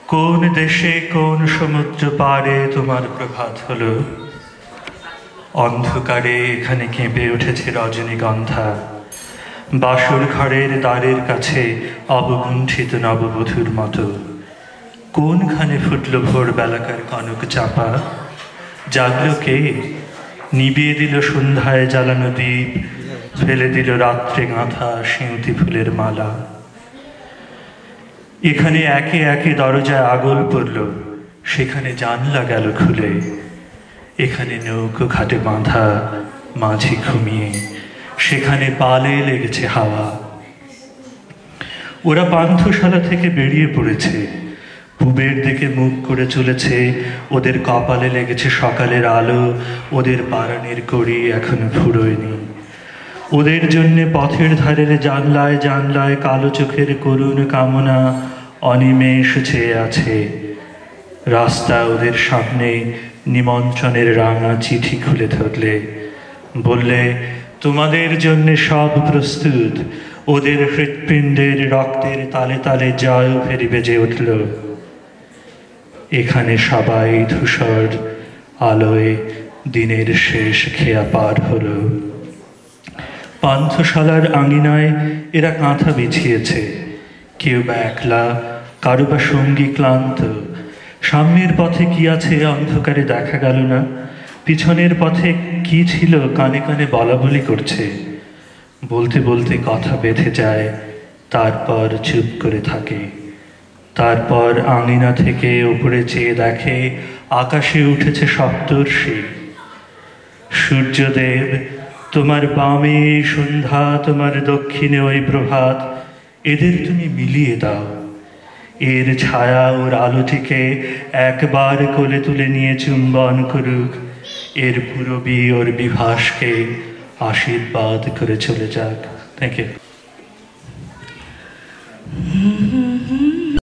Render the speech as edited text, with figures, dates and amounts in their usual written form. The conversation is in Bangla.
কোন দেশে কোন সমুদ্র পাড়ে তোমার প্রভাত হলো? অন্ধকারে এখানে কেঁপে উঠেছে রজনীগন্ধা। বাসর ঘরের দ্বারের কাছে অবগুণ্ঠিত নববধূর মতো। কোনখানে ফুটল ভোরবেলাকার কনক চাপা? জাগল কে? নিবিয়ে দিল সন্ধ্যায় জ্বালানো দ্বীপ, ফেলে দিল রাত্রে গাঁথা সিঁউতি ফুলের মালা। এখানে একে একে দরজায় আগল পড়ল, সেখানে জানলা গেল খুলে। এখানে নৌকো ঘাটে বাঁধা মাঝি ঘুমিয়ে, সেখানে পালে লেগেছে হাওয়া। ওরা পান্থশালা থেকে বেরিয়ে পড়েছে, পূবের দিকে মুখ করে চলেছে। ওদের কপালে লেগেছে সকালের আলো, ওদের পারানির কড়ি এখনো ফুরোয়নি। ওদের জন্যে পথের ধারের জানলায় জানলায় কালো চোখের করুণ কামনা অনিমেষ চেয়ে আছে। রাস্তা ওদের সামনে নিমন্ত্রণের রাঙা চিঠি খুলে ধরলে, বললে তোমাদের জন্যে সব প্রস্তুত। ওদের হৃৎপিণ্ডের রক্তের তালে তালে জয় ফেরি বেজে উঠল। এখানে সবাই ধূসর আলোয় দিনের শেষ খেয়া পার হলো। পান্থশালার আঙিনায় এরা কাঁথা বিছিয়েছে, কেউ বা একলা, কারো বা সঙ্গী ক্লান্ত। সামনের পথে কি আছে অন্ধকারে দেখা গেল না, পিছনের পথে কি ছিল কানে কানে বলা বলি করছে। বলতে বলতে কথা বেঁধে যায়, তারপর চুপ করে থাকে। তারপর আঙিনা থেকে উপরে চেয়ে দেখে আকাশে উঠেছে সপ্তর্ষি। সূর্যদেব, তোমার বামে সন্ধ্যা, তোমার দক্ষিণে ওই প্রভাত, এদের তুমি মিলিয়ে দাও। এর ছায়া ওর আলোটিকে একবার কোলে তুলে নিয়ে চুম্বন করুক। এর পূরবী ওর বিভাসকে আশীর্বাদ করে চলে যাক। Thank you.